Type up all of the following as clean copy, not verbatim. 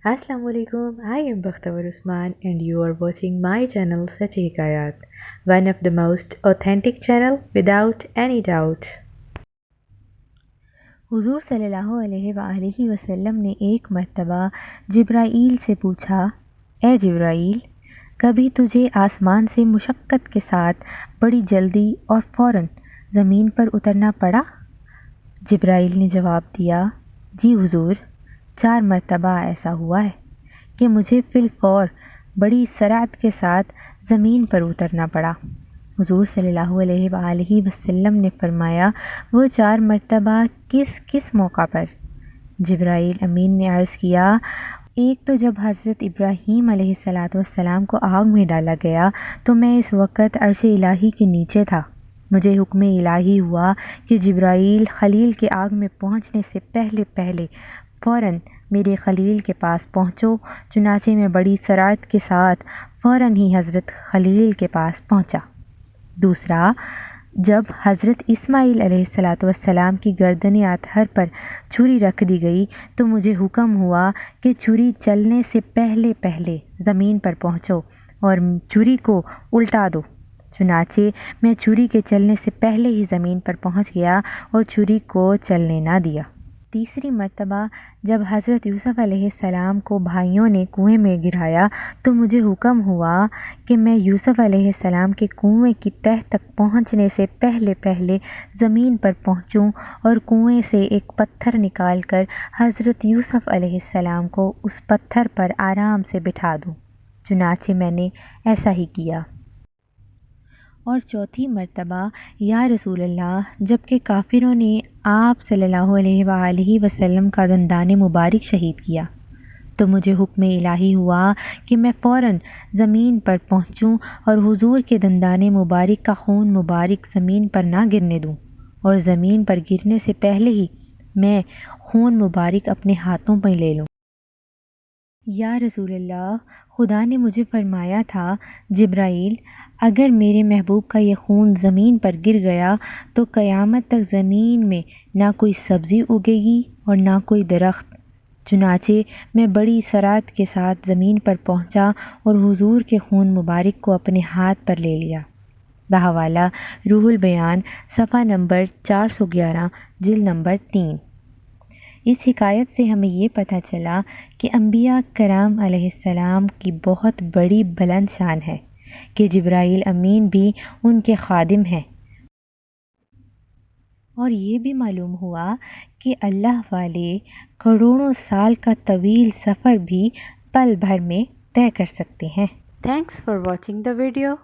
Assalamu alaikum. I am Bakhtavar Usman and you are watching my channel Sachi Hikayat, one of the most authentic channel without any doubt. हुज़ूर सल्लल्लाहु अलैहि वसल्लम ने एक मर्तबा जिब्राईल से पूछा, ए जिब्राईल, कभी तुझे आसमान से मुशक्क़त के साथ बड़ी जल्दी और फ़ौरन ज़मीन पर उतरना पड़ा? जिब्राईल ने जवाब दिया, जी हुज़ूर, 4 मर्तबा ऐसा हुआ है कि मुझे फ़िलफ़ौर बड़ी सराअत के साथ ज़मीन पर उतरना पड़ा। हुज़ूर सल्लल्लाहु अलैहि वसल्लम ने फरमाया, वो 4 मर्तबा किस किस मौका पर? जिब्राईल अमीन ने अर्ज़ किया, एक तो जब हज़रत इब्राहीम अलैहिस्सलाम को आग में डाला गया तो मैं इस वक्त अर्श इलाही के नीचे था। मुझे हुक्म इलाही हुआ कि जिब्राईल खलील के आग में पहुंचने से पहले पहले फ़ौरन मेरे खलील के पास पहुंचो। चुनाचे मैं बड़ी सराअत के साथ फ़ौरन ही हज़रत खलील के पास पहुंचा। दूसरा, जब हज़रत इस्माईल अलैहिस्सलाम की गर्दन अतहर पर छुरी रख दी गई तो मुझे हुक्म हुआ कि छुरी चलने से पहले पहले ज़मीन पर पहुंचो और छुरी को उल्टा दो। चुनाचे मैं छुरी के चलने से पहले ही ज़मीन पर पहुंच गया और छुरी को चलने ना दिया। तीसरी मर्तबा जब हज़रत यूसुफ़ अलैहिस्सलाम को भाइयों ने कुएं में गिराया तो मुझे हुक्म हुआ कि मैं यूसुफ़ अलैहिस्सलाम के कुएं की तह तक पहुंचने से पहले पहले ज़मीन पर पहुंचूं और कुएं से एक पत्थर निकालकर हज़रत यूसुफ़ अलैहिस्सलाम को उस पत्थर पर आराम से बिठा दूं। चुनाचे मैंने ऐसा ही किया। और चौथी मर्तबा, या रसूल अल्लाह, जबकि काफिरों ने आप सल्लल्लाहु अलैहि वसल्लम का दंदान मुबारक शहीद किया तो मुझे हुक्म इलाही हुआ कि मैं फ़ौरन ज़मीन पर पहुंचूं और हुजूर के दंदान मुबारक का खून मुबारक ज़मीन पर ना गिरने दूं और ज़मीन पर गिरने से पहले ही मैं खून मुबारक अपने हाथों पर ले लूं। या रसूल अल्लाह, खुदा ने मुझे फरमाया था, जिब्राईल, अगर मेरे महबूब का ये खून ज़मीन पर गिर गया तो क़यामत तक ज़मीन में ना कोई सब्ज़ी उगेगी और ना कोई दरख्त। चुनाचे मैं बड़ी सराअत के साथ ज़मीन पर पहुंचा और हुजूर के खून मुबारक को अपने हाथ पर ले लिया। हवाला रूहुल बयान, सफ़ा नंबर 411, जिल्द नंबर 3। इस हिकायत से हमें ये पता चला कि अम्बिया कराम अलैहिस्सलाम की बहुत बड़ी बुलंद शान है कि जिब्राईल अमीन भी उनके खादिम हैं। और ये भी मालूम हुआ कि अल्लाह वाले करोड़ों साल का तवील सफ़र भी पल भर में तय कर सकते हैं। Thanks for watching the video.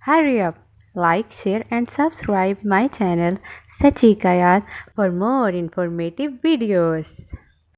Hurry up, like, share and subscribe my channel Sachi Hikayat for more informative videos.